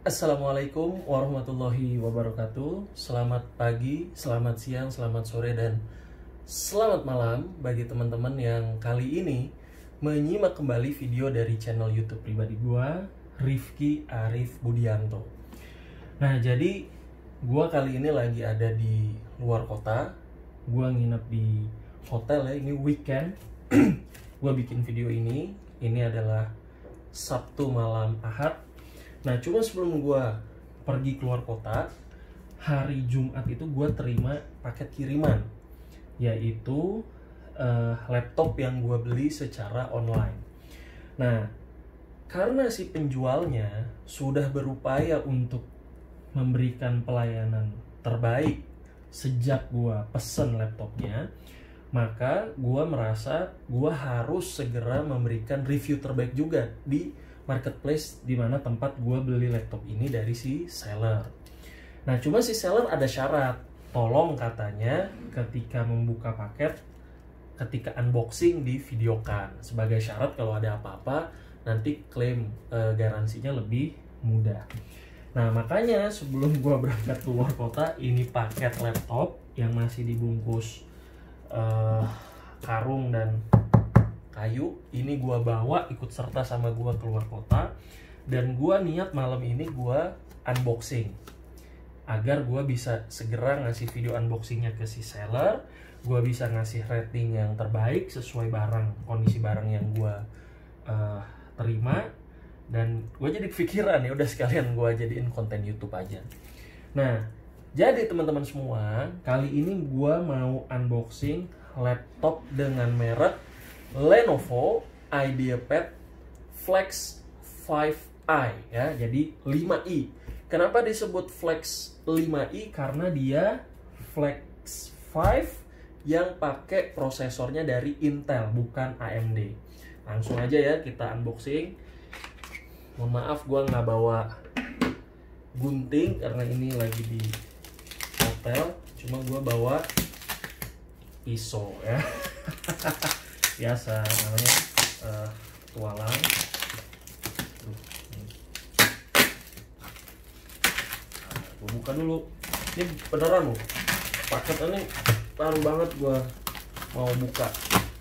Assalamualaikum warahmatullahi wabarakatuh. Selamat pagi, selamat siang, selamat sore, dan selamat malam bagi teman-teman yang kali ini menyimak kembali video dari channel YouTube pribadi gua, Rifki Arif Budianto. Nah, jadi gua kali ini lagi ada di luar kota. Gua nginep di hotel ya, ini weekend. Gua bikin video ini. Ini adalah Sabtu malam Ahad. Nah, cuma sebelum gue pergi keluar kota, hari Jumat itu gue terima paket kiriman, yaitu laptop yang gue beli secara online. Nah, karena si penjualnya sudah berupaya untuk memberikan pelayanan terbaik sejak gue pesen laptopnya, maka gue merasa gue harus segera memberikan review terbaik juga di marketplace di mana tempat gue beli laptop ini dari si seller. Nah, cuma si seller ada syarat. Tolong katanya ketika membuka paket, ketika unboxing divideokan. Sebagai syarat kalau ada apa-apa nanti klaim garansinya lebih mudah. Nah, makanya sebelum gue berangkat keluar kota, ini paket laptop yang masih dibungkus karung dan kayu, ini gua bawa ikut serta sama gua keluar kota, dan gua niat malam ini gua unboxing agar gua bisa segera ngasih video unboxingnya ke si seller. Gua bisa ngasih rating yang terbaik sesuai kondisi barang yang gua terima, dan gua jadi kepikiran ya udah sekalian gua jadiin konten YouTube aja. Nah, jadi teman-teman semua, kali ini gua mau unboxing laptop dengan merek Lenovo IdeaPad Flex 5i ya, jadi 5i. Kenapa disebut Flex 5i? Karena dia Flex 5 yang pakai prosesornya dari Intel, bukan AMD. Langsung aja ya kita unboxing. Mohon maaf gua nggak bawa gunting karena ini lagi di hotel, cuma gua bawa pisau ya. Biasa namanya tualang. Gue buka dulu. Ini beneran loh, paket ini baru banget gue mau buka.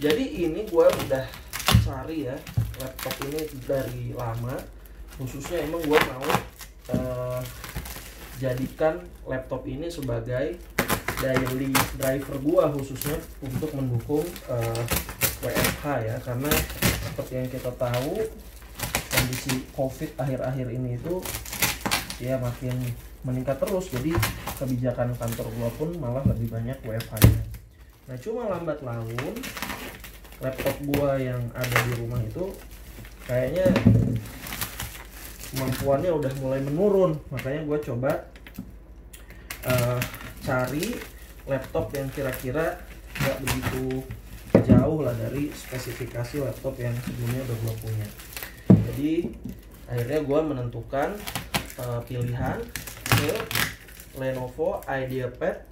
Jadi ini gue udah cari ya laptop ini dari lama. Khususnya emang gue mau jadikan laptop ini sebagai daily driver gue, khususnya untuk mendukung WFH ya, karena seperti yang kita tahu kondisi COVID akhir-akhir ini itu ya makin meningkat terus, jadi kebijakan kantor gua pun malah lebih banyak WFH-nya. Nah, cuma lambat laun laptop gua yang ada di rumah itu kayaknya kemampuannya udah mulai menurun, makanya gua coba cari laptop yang kira-kira nggak begitu jauh lah dari spesifikasi laptop yang sebelumnya udah gue punya. Jadi akhirnya gue menentukan pilihan ke Lenovo IdeaPad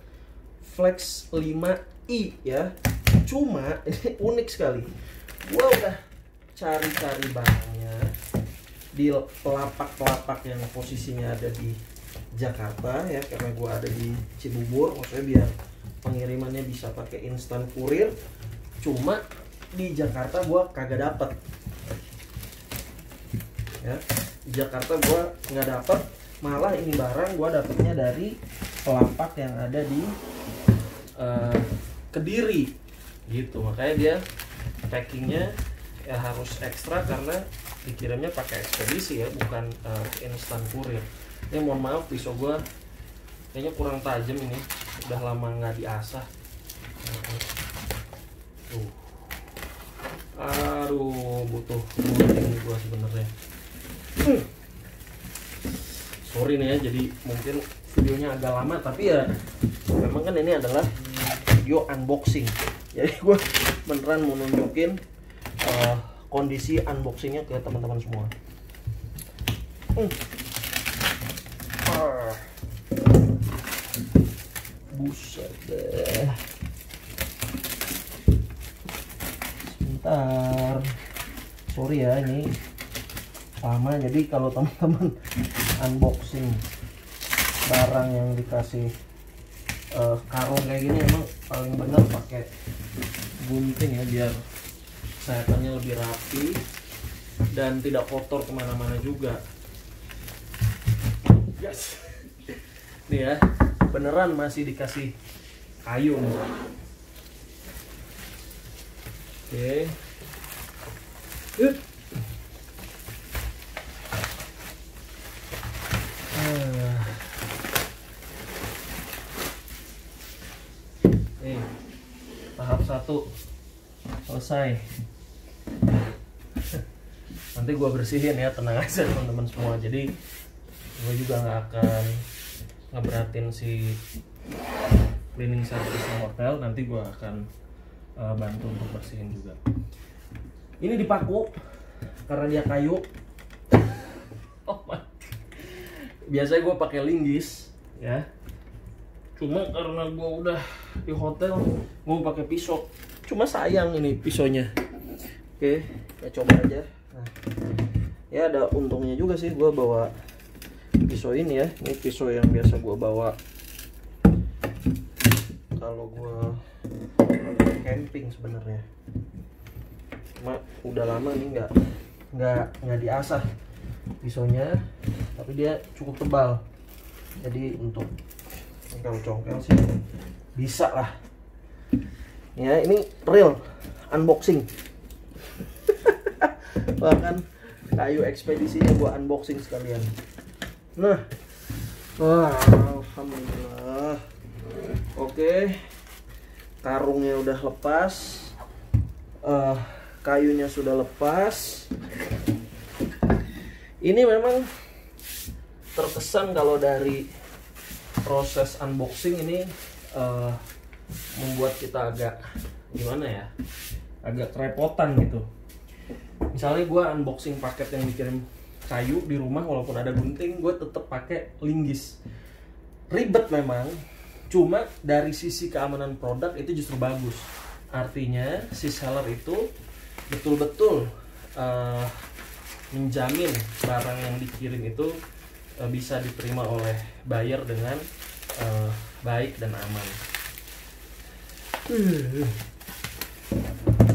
Flex 5i ya. Cuma ini unik sekali, gue udah cari-cari barangnya di pelapak-pelapak yang posisinya ada di Jakarta ya, karena gue ada di Cibubur, maksudnya biar pengirimannya bisa pakai instan kurir. Cuma di Jakarta gue kagak dapet ya, di Jakarta gue nggak dapet, malah ini barang gue dapetnya dari pelapak yang ada di Kediri gitu. Makanya dia packingnya ya harus ekstra karena dikirimnya pakai ekspedisi ya, bukan instan kurir. Ini mohon maaf, pisau gue kayaknya kurang tajam, ini udah lama nggak diasah. Aduh, butuh gunting gua sebenarnya. Sorry nih ya, jadi mungkin videonya agak lama, tapi ya memang kan ini adalah video unboxing. Jadi gua beneran mau nunjukin kondisi unboxingnya ke teman-teman semua. Buset deh. Sebentar, sorry ya ini lama, jadi kalau teman-teman unboxing barang yang dikasih karung kayak gini, emang paling benar pakai gunting ya, biar kesehatannya lebih rapi dan tidak kotor kemana-mana juga. Yes. Nih ya, beneran masih dikasih kayu nih. Oke. Nih, tahap 1 selesai. Nanti gua bersihin ya, tenang aja teman-teman semua. Jadi gue juga nggak akan ngeberatin si cleaning service hotel. Nanti gue akan bantu untuk bersihin juga. Ini dipaku karena dia kayu. Oh my. Biasanya gue pakai linggis ya, cuma karena gue udah di hotel gue pakai pisau. Cuma sayang ini pisaunya. Oke, ya coba aja. Nah, ya ada untungnya juga sih gue bawa pisau ini ya. Ini pisau yang biasa gue bawa kalau gue camping sebenarnya. Cuma udah lama nih nggak diasah pisaunya, tapi dia cukup tebal. Jadi untuk kalau congkel sih bisa lah. Ya ini real unboxing. Bahkan kayu ekspedisinya gue unboxing sekalian. Nah, alhamdulillah. Oke, karungnya udah lepas, kayunya sudah lepas. Ini memang terkesan kalau dari proses unboxing ini membuat kita agak gimana ya, agak kerepotan gitu. Misalnya gue unboxing paket yang dikirim kayu di rumah, walaupun ada gunting, gue tetap pakai linggis. Ribet memang, cuma dari sisi keamanan produk itu justru bagus. Artinya si seller itu betul-betul menjamin barang yang dikirim itu bisa diterima oleh buyer dengan baik dan aman.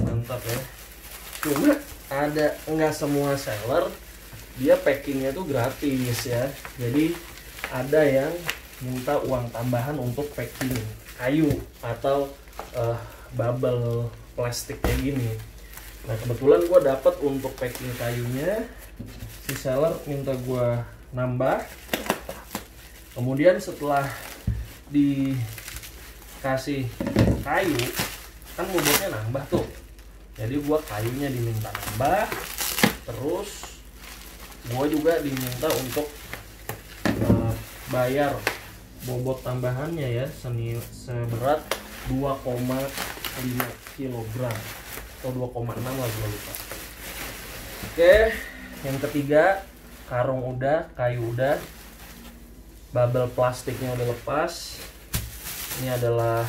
Mantap ya. Cuma ada nggak semua seller dia packingnya tuh gratis ya. Jadi ada yang minta uang tambahan untuk packing kayu atau bubble plastik kayak gini. Nah kebetulan gue dapat untuk packing kayunya, si seller minta gue nambah. Kemudian setelah dikasih kayu kan bobotnya nambah tuh, jadi gue kayunya diminta nambah, terus gue juga diminta untuk bayar bobot tambahannya ya, seberat 2,5 kg atau 2,6 lah, gue lupa. Oke, yang ketiga, karung udah, kayu udah, bubble plastiknya udah lepas. Ini adalah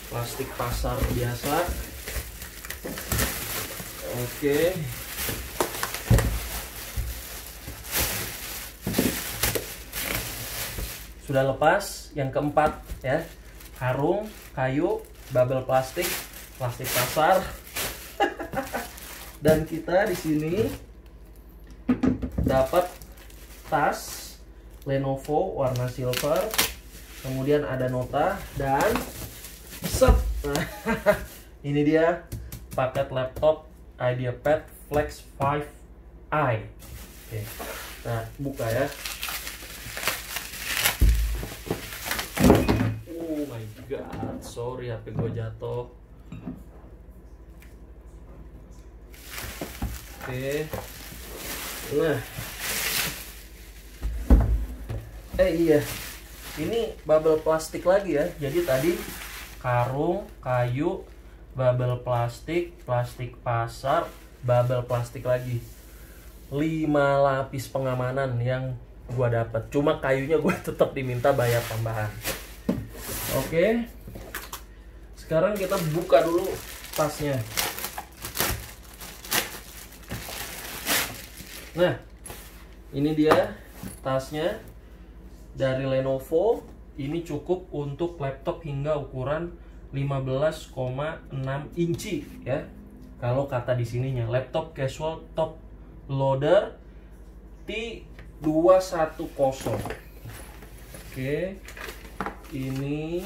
plastik pasar biasa. Oke. Sudah lepas. Yang keempat ya, karung, kayu, bubble plastik, plastik pasar. Dan kita di sini dapat tas Lenovo warna silver. Kemudian ada nota dan set. Nah, ini dia paket laptop IdeaPad Flex 5i. Oke. Nah, buka ya. Oh my god, sorry HP gue jatuh. Oke. Nah. Iya. Ini bubble plastik lagi ya. Jadi tadi karung, kayu, bubble plastik, plastik pasar, bubble plastik lagi. 5 lapis pengamanan yang gua dapat. Cuma kayunya gua tetap diminta bayar tambahan. Oke. Sekarang kita buka dulu tasnya. Nah, ini dia tasnya dari Lenovo. Ini cukup untuk laptop hingga ukuran 15,6 inci ya. Kalau kata di sininya laptop casual top loader T210. Oke. Ini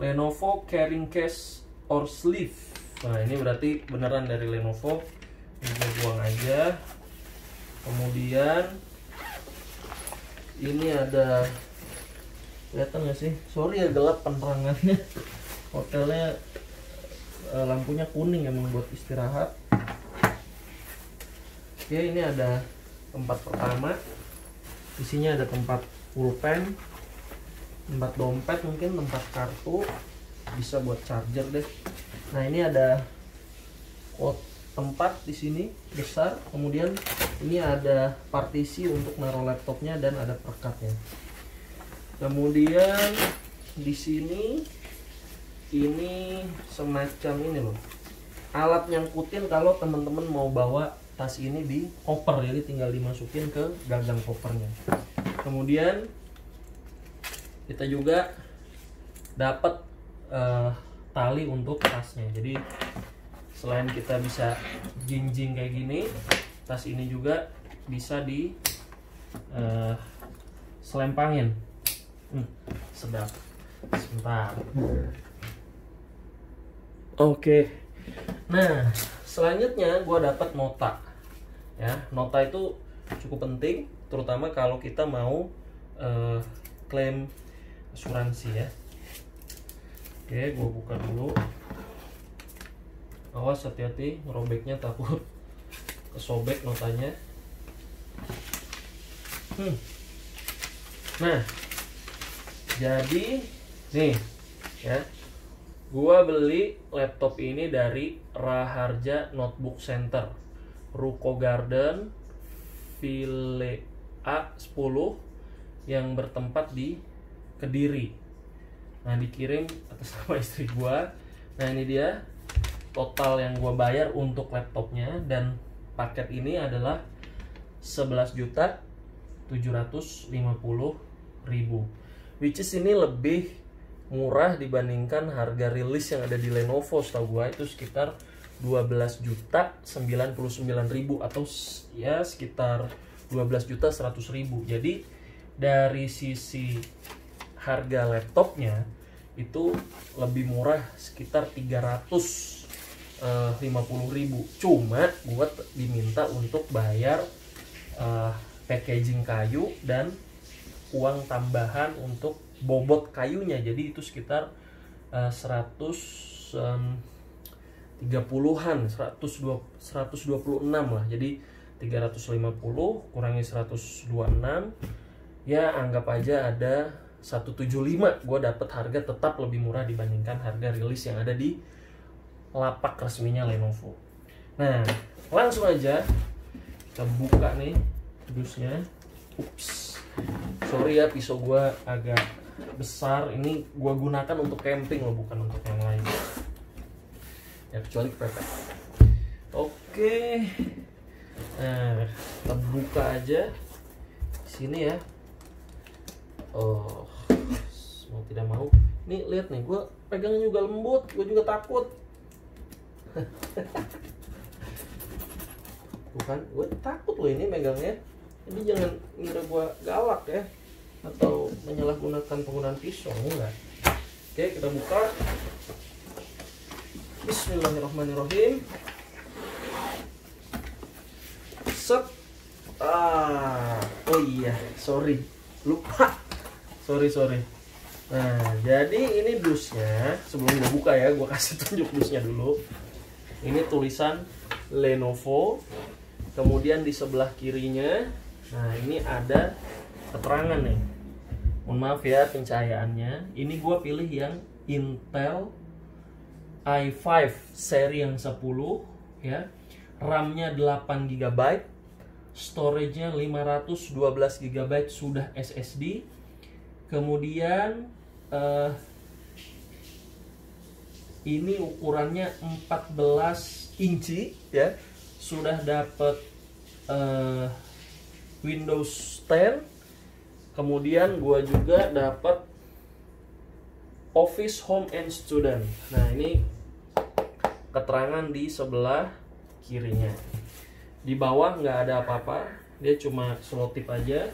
Lenovo carrying case or sleeve. Nah, ini berarti beneran dari Lenovo. Ini buang aja. Kemudian ini ada, kelihatan nggak sih? Sorry ya gelap penerangannya. Hotelnya lampunya kuning, emang buat istirahat. Oke, ini ada tempat pertama. Isinya ada tempat pulpen, tempat dompet, mungkin tempat kartu, bisa buat charger deh. Nah, ini ada tempat di sini besar. Kemudian ini ada partisi untuk naruh laptopnya dan ada perekatnya. Kemudian di sini ini semacam ini loh, alat nyangkutin kalau teman-teman mau bawa tas ini di koper, jadi tinggal dimasukin ke gagang kopernya. Kemudian kita juga dapat tali untuk tasnya. Jadi selain kita bisa jinjing kayak gini, tas ini juga bisa di selempangin. Sedap. Sebentar. Oke. Nah, selanjutnya gue dapat nota. Ya, nota itu cukup penting, terutama kalau kita mau klaim asuransi ya. Oke, gue buka dulu. Awas, hati-hati ngerobeknya, takut kesobek notanya. Nah, jadi nih ya, gua beli laptop ini dari Raharja Notebook Center, Ruko Garden, Ville A10 yang bertempat di Kediri. Nah, dikirim atas nama istri gua. Nah, ini dia total yang gua bayar untuk laptopnya, dan paket ini adalah 11.750.000, which is ini lebih murah dibandingkan harga rilis yang ada di Lenovo. Setahu gua itu sekitar 12.099.000 atau ya sekitar 12.100.000. Jadi dari sisi harga laptopnya itu lebih murah sekitar 350.000. Cuma gua diminta untuk bayar packaging kayu dan uang tambahan untuk bobot kayunya. Jadi itu sekitar 130-an, 126 lah. Jadi 350 kurangi 126, ya anggap aja ada 175. Gue dapet harga tetap lebih murah dibandingkan harga rilis yang ada di lapak resminya Lenovo. Nah, langsung aja kita buka nih dusnya. Ups, sorry ya, pisau gue agak besar. Ini gue gunakan untuk camping loh, bukan untuk yang lain ya, kecuali kepepet. Oke, nah kita buka aja sini ya. Oh, mau tidak mau, nih lihat nih, gue pegangnya juga lembut, gue juga takut. Bukan, gue takut loh ini megangnya. Jadi jangan ngira gue galak ya, atau menyalahgunakan penggunaan pisau, enggak. Oke, kita buka. Bismillahirrahmanirrahim. Set. Oh iya, sorry, lupa. Sorry. Nah, jadi ini dusnya. Sebelum gue buka ya, gue kasih tunjuk dusnya dulu. Ini tulisan Lenovo. Kemudian di sebelah kirinya, nah ini ada keterangan nih. Mohon maaf ya pencahayaannya. Ini gue pilih yang Intel i5 seri yang 10 ya. RAM-nya 8 GB, storage-nya 512 GB sudah SSD. Kemudian ini ukurannya 14 inci ya. Sudah dapat Windows 10. Kemudian gua juga dapat Office Home and Student. Nah, ini keterangan di sebelah kirinya. Di bawah nggak ada apa-apa, dia cuma selotip aja.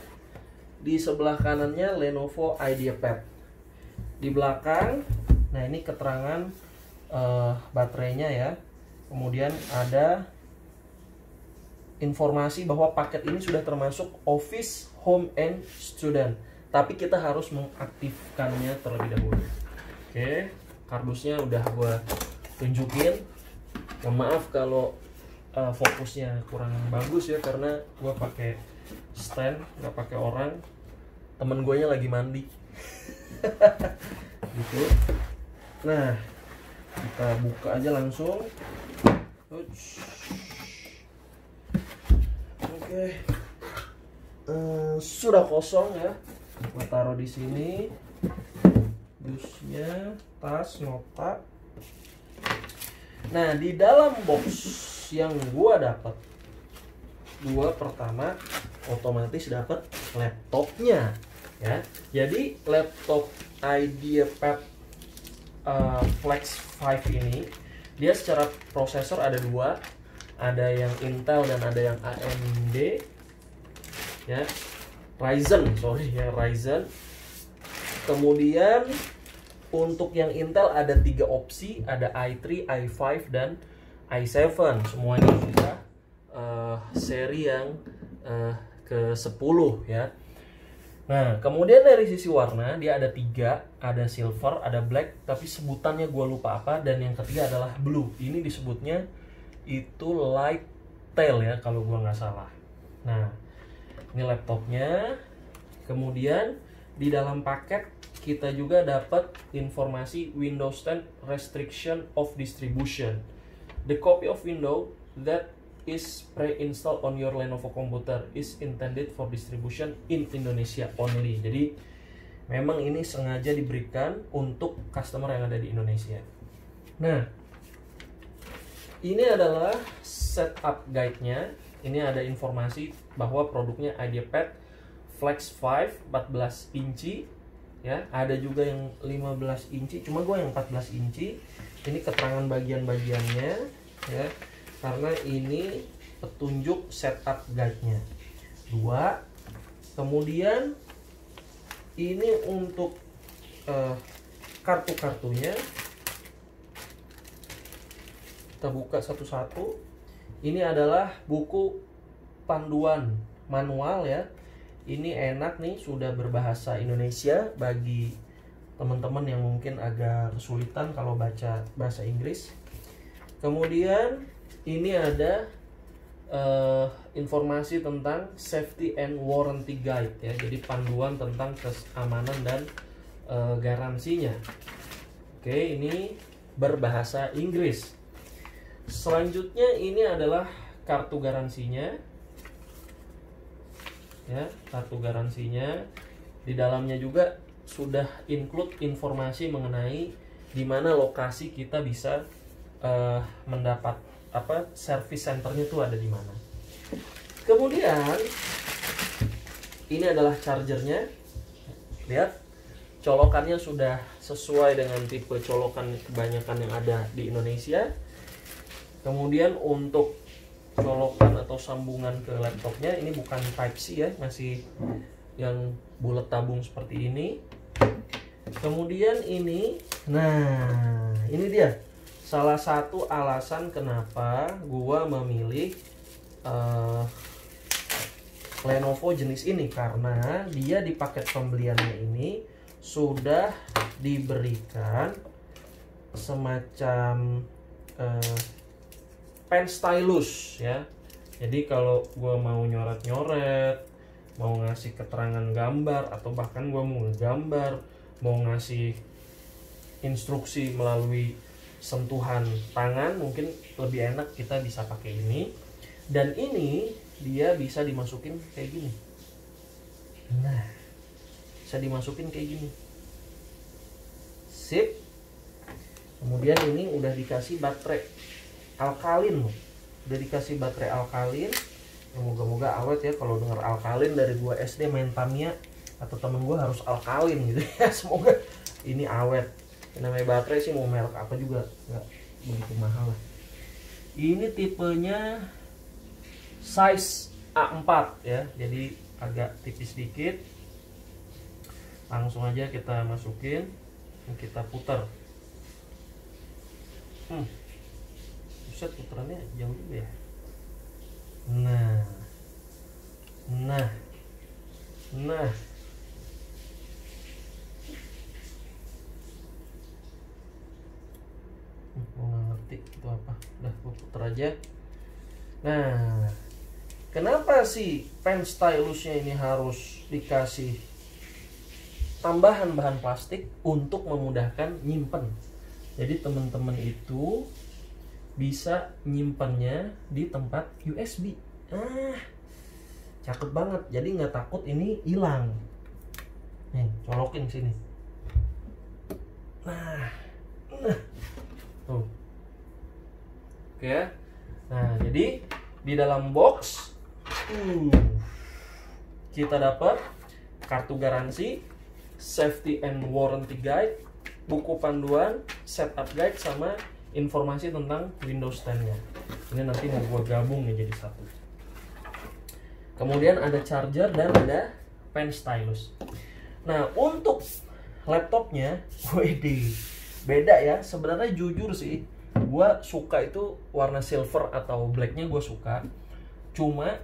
Di sebelah kanannya Lenovo IdeaPad. Di belakang, nah ini keterangan baterainya ya. Kemudian ada informasi bahwa paket ini sudah termasuk Office Home and Student, tapi kita harus mengaktifkannya terlebih dahulu. Oke, kardusnya udah gue tunjukin. Mohon maaf kalau fokusnya kurang bagus ya, karena gue pakai stand, nggak pakai orang. Temen gue nya lagi mandi. Gitu. Nah, kita buka aja langsung. Oke. Sudah kosong ya. Gue taruh di sini. Dusnya, tas, nota. Nah, di dalam box yang gua dapat, gua pertama otomatis dapat laptopnya ya. Jadi laptop IdeaPad Flex 5 ini dia secara prosesor ada dua, ada yang Intel dan ada yang AMD ya, Ryzen. Kemudian untuk yang Intel ada 3 opsi, ada i3, i5 dan i7. Semuanya sudah seri yang ke-10 ya. Nah, kemudian dari sisi warna dia ada 3, ada silver, ada black, tapi sebutannya gue lupa apa, dan yang ketiga adalah blue. Ini disebutnya itu light tail ya kalau gue nggak salah. Nah, ini laptopnya. Kemudian di dalam paket kita juga dapat informasi Windows 10 restriction of distribution. The copy of Windows that is pre-installed on your Lenovo computer is intended for distribution in Indonesia only. Jadi memang ini sengaja diberikan untuk customer yang ada di Indonesia. Nah, ini adalah setup guide-nya. Ini ada informasi bahwa produknya IdeaPad Flex 5 14 inci ya. Ada juga yang 15 inci, cuma gue yang 14 inci. Ini keterangan bagian-bagiannya ya, karena ini petunjuk setup guide-nya. 2. Kemudian ini untuk kartu-kartunya. Kita buka satu-satu. Ini adalah buku panduan manual ya. Ini enak nih, sudah berbahasa Indonesia bagi teman-teman yang mungkin agak kesulitan kalau baca bahasa Inggris. Kemudian ini ada informasi tentang safety and warranty guide ya. Jadi panduan tentang keamanan dan garansinya. Oke, ini berbahasa Inggris. Selanjutnya ini adalah kartu garansinya. Ya, kartu garansinya. Di dalamnya juga sudah include informasi mengenai di mana lokasi kita bisa mendapat service centernya tuh ada di mana. Kemudian ini adalah chargernya. Lihat, colokannya sudah sesuai dengan tipe colokan kebanyakan yang ada di Indonesia. Kemudian untuk colokan atau sambungan ke laptopnya ini bukan Type-C ya, masih yang bulat tabung seperti ini. Kemudian ini, nah ini dia salah satu alasan kenapa gua memilih Lenovo jenis ini, karena dia di paket pembeliannya ini sudah diberikan semacam pen stylus ya. Jadi kalau gue mau nyoret-nyoret, mau ngasih keterangan gambar, atau bahkan gue mau ngegambar, mau ngasih instruksi melalui sentuhan tangan, mungkin lebih enak kita bisa pakai ini. Dan ini dia bisa dimasukin kayak gini. Nah, bisa dimasukin kayak gini. Sip. Kemudian ini udah dikasih baterai alkalin, udah dikasih baterai alkalin. Moga-moga awet ya. Kalau denger alkalin dari gua SD main Tamiya atau temen gua harus alkalin gitu ya. Semoga ini awet. Yang namanya baterai sih mau merek apa juga nggak begitu mahal lah. Ini tipenya size A4 ya, jadi agak tipis dikit. Langsung aja kita masukin, kita putar. Buset, puterannya jauh juga ya. Nah. Gue nggak ngerti itu apa. Udah, gue puter aja. Nah, kenapa sih pen stylusnya ini harus dikasih tambahan bahan plastik untuk memudahkan nyimpen? Jadi teman-teman itu bisa nyimpannya di tempat USB. Cakep banget. Jadi nggak takut ini hilang. Nih, colokin sini. Nah. Tuh. Oke ya. Nah, jadi di dalam box kita dapat kartu garansi, safety and warranty guide, buku panduan, setup guide, sama informasi tentang Windows 10-nya. Ini nanti mau gue gabung nih jadi satu. Kemudian ada charger dan ada pen stylus. Nah, untuk laptopnya, beda ya. Sebenarnya jujur sih, gue suka itu warna silver atau blacknya gue suka. Cuma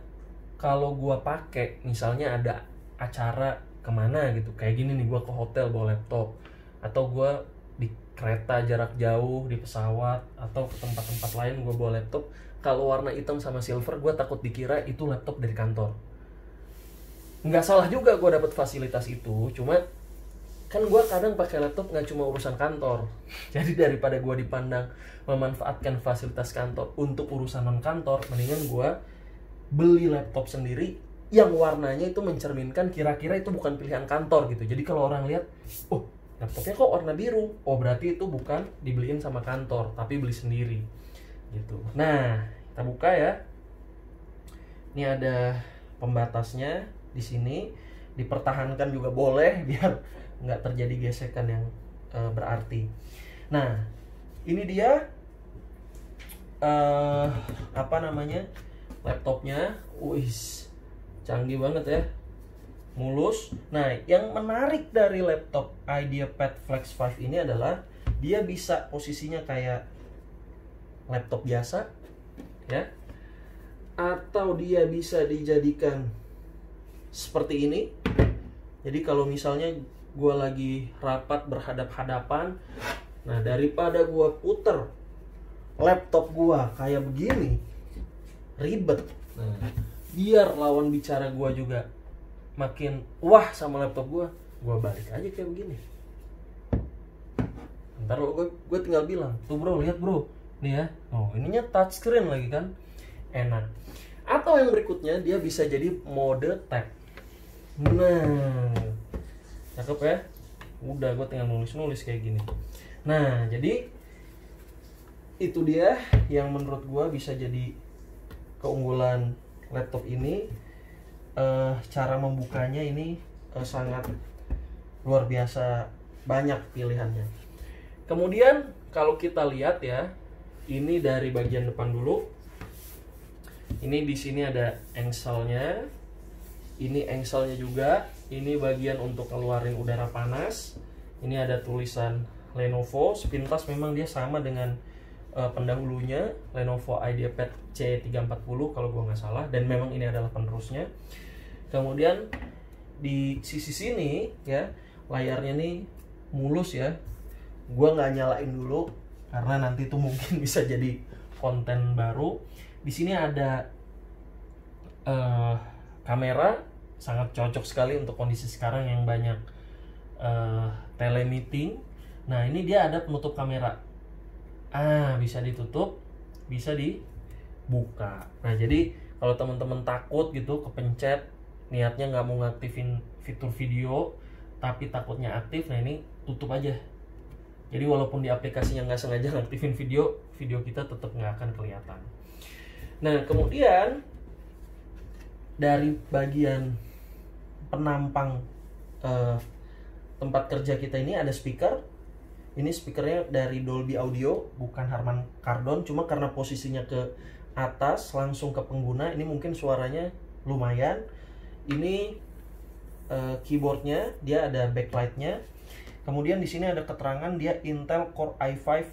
kalau gue pakai, misalnya ada acara kemana gitu, kayak gini nih, gue ke hotel bawa laptop, atau gue di kereta jarak jauh, di pesawat, atau ke tempat-tempat lain gue bawa laptop, kalau warna hitam sama silver gue takut dikira itu laptop dari kantor. Nggak salah juga gue dapet fasilitas itu, cuma kan gue kadang pakai laptop nggak cuma urusan kantor. Jadi daripada gue dipandang memanfaatkan fasilitas kantor untuk urusan non kantor, mendingan gue beli laptop sendiri yang warnanya itu mencerminkan kira-kira itu bukan pilihan kantor gitu. Jadi kalau orang lihat, oh laptopnya kok warna biru, oh berarti itu bukan dibeliin sama kantor, tapi beli sendiri gitu. Nah, kita buka ya. Ini ada pembatasnya di sini, dipertahankan juga boleh biar nggak terjadi gesekan yang berarti. Nah, ini dia laptopnya. Canggih banget ya, mulus. Nah, yang menarik dari laptop IdeaPad Flex 5 ini adalah dia bisa posisinya kayak laptop biasa ya, atau dia bisa dijadikan seperti ini. Jadi kalau misalnya gue lagi rapat berhadap-hadapan, nah daripada gue puter laptop gue kayak begini ribet, nah biar lawan bicara gue juga makin wah sama laptop gue balik aja kayak begini. Ntar gue tinggal bilang, tuh bro, lihat bro, nih ya, oh ininya touchscreen lagi kan, enak. Atau yang berikutnya, dia bisa jadi mode tab. Nah, cakep ya. Udah, gue tinggal nulis-nulis kayak gini. Nah, jadi itu dia yang menurut gue bisa jadi keunggulan laptop ini. Cara membukanya ini sangat luar biasa, banyak pilihannya. Kemudian kalau kita lihat ya, ini dari bagian depan dulu. Ini di sini ada engselnya. Ini engselnya juga. Ini bagian untuk keluarin udara panas. Ini ada tulisan Lenovo. Sepintas memang dia sama dengan pendahulunya, Lenovo IdeaPad C340 kalau gua nggak salah, dan memang ini adalah penerusnya. Kemudian di sisi sini ya, layarnya nih mulus ya. Gua nggak nyalain dulu karena nanti tuh mungkin bisa jadi konten baru. Di sini ada kamera, sangat cocok sekali untuk kondisi sekarang yang banyak telemeeting. Nah, ini dia ada penutup kamera. Bisa ditutup, bisa dibuka. Nah, jadi kalau teman-teman takut gitu kepencet, niatnya nggak mau ngaktifin fitur video tapi takutnya aktif, nah ini tutup aja. Jadi walaupun di aplikasinya nggak sengaja ngaktifin video kita tetap nggak akan kelihatan. Nah, kemudian dari bagian penampang tempat kerja kita ini ada speaker. Ini speakernya dari Dolby Audio, bukan Harman Kardon, cuma karena posisinya ke atas langsung ke pengguna, ini mungkin suaranya lumayan. Ini keyboardnya, dia ada backlightnya. Kemudian di sini ada keterangan dia Intel Core i5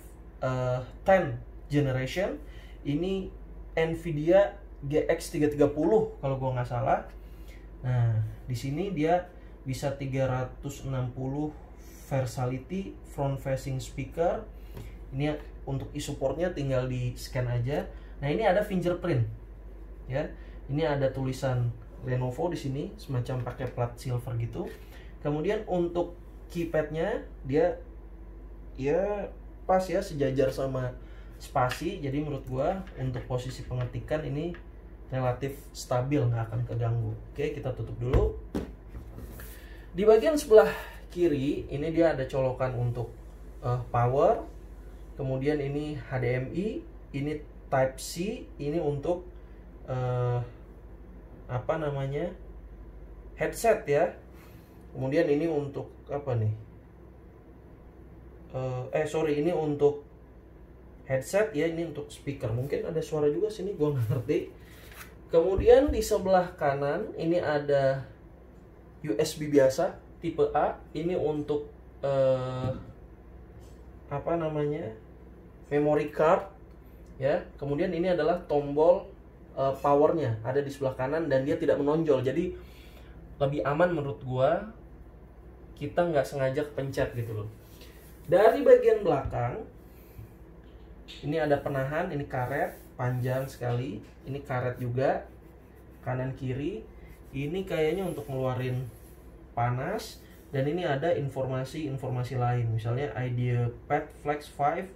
10 generation. Ini Nvidia GX 330 kalau gua nggak salah. Nah, di sini dia bisa 360 versatility front facing speaker. Ini untuk e-supportnya tinggal di scan aja. Nah, ini ada fingerprint ya. Ini ada tulisan Lenovo di sini, semacam pakai plat silver gitu. Kemudian untuk keypadnya dia ya pas ya, sejajar sama spasi. Jadi menurut gua untuk posisi pengetikan ini relatif stabil, nggak akan keganggu. Oke, kita tutup dulu. Di bagian sebelah kiri ini dia ada colokan untuk power. Kemudian ini HDMI, ini Type C, ini untuk apa namanya, headset ya. Kemudian ini untuk apa nih? Ini untuk headset ya, ini untuk speaker. Mungkin ada suara juga sini, gua nggak ngerti. Kemudian di sebelah kanan ini ada USB biasa tipe A. Ini untuk apa namanya, memory card ya. Kemudian ini adalah tombol powernya, ada di sebelah kanan dan dia tidak menonjol. Jadi lebih aman menurut gua, kita nggak sengaja kepencet gitu loh. Dari bagian belakang ini ada penahan, ini karet panjang sekali, ini karet juga kanan kiri. Ini kayaknya untuk ngeluarin panas. Dan ini ada informasi lain, misalnya IdeaPad Flex 5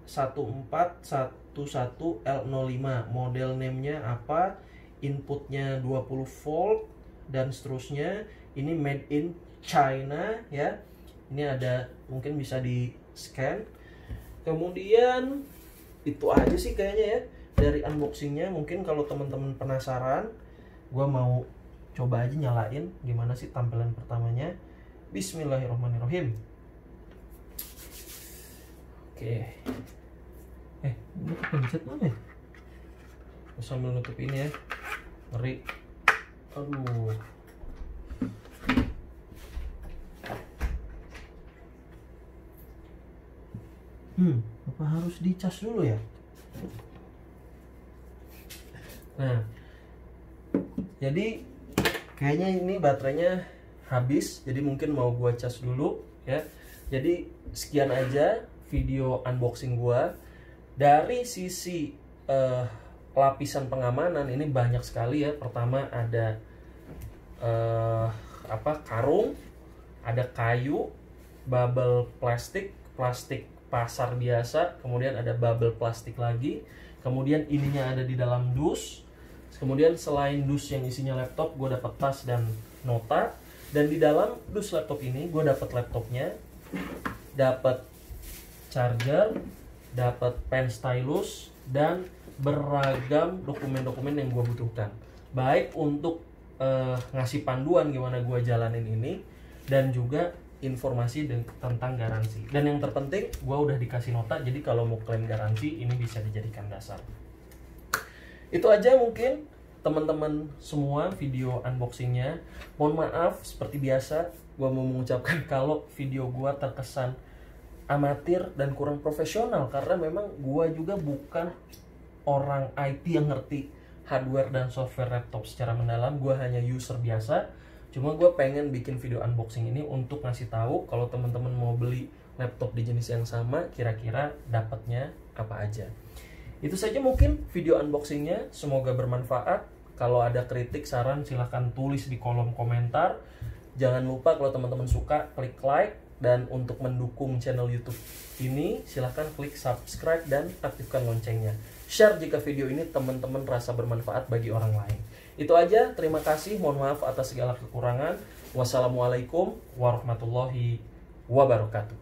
1411L05, model name-nya apa, inputnya 20 volt dan seterusnya. Ini made in China ya. Ini ada, mungkin bisa di scan. Kemudian itu aja sih kayaknya ya dari unboxingnya. Mungkin kalau teman-teman penasaran, gua mau coba aja nyalain gimana sih tampilan pertamanya. Bismillahirrahmanirrahim. Oke. Ini kepencet mana ya? Sambil nutup ini ya. Ngeri. Aduh. Apa harus dicas dulu ya? Nah, jadi kayaknya ini baterainya habis, jadi mungkin mau gua cas dulu ya. Jadi sekian aja video unboxing gua. Dari sisi lapisan pengamanan ini banyak sekali ya. Pertama ada karung, ada kayu, bubble plastik pasar biasa, kemudian ada bubble plastik lagi, kemudian ininya ada di dalam dus. Kemudian selain dus yang isinya laptop, gue dapat tas dan nota. Dan di dalam dus laptop ini gue dapat laptopnya, dapat charger, dapat pen stylus, dan beragam dokumen-dokumen yang gue butuhkan. Baik untuk ngasih panduan gimana gue jalanin ini, dan juga informasi tentang garansi. Dan yang terpenting, gue udah dikasih nota, jadi kalau mau klaim garansi ini bisa dijadikan dasar. Itu aja mungkin teman-teman semua video unboxingnya. Mohon maaf seperti biasa, gue mau mengucapkan kalau video gue terkesan amatir dan kurang profesional, karena memang gue juga bukan orang IT yang ngerti hardware dan software laptop secara mendalam. Gue hanya user biasa. Cuma gue pengen bikin video unboxing ini untuk ngasih tahu kalau teman-teman mau beli laptop di jenis yang sama, kira-kira dapatnya apa aja. Itu saja mungkin video unboxingnya, semoga bermanfaat. Kalau ada kritik, saran, silahkan tulis di kolom komentar. Jangan lupa kalau teman-teman suka, klik like. Dan untuk mendukung channel YouTube ini, silahkan klik subscribe dan aktifkan loncengnya. Share jika video ini teman-teman rasa bermanfaat bagi orang lain. Itu aja, terima kasih, mohon maaf atas segala kekurangan. Wassalamualaikum warahmatullahi wabarakatuh.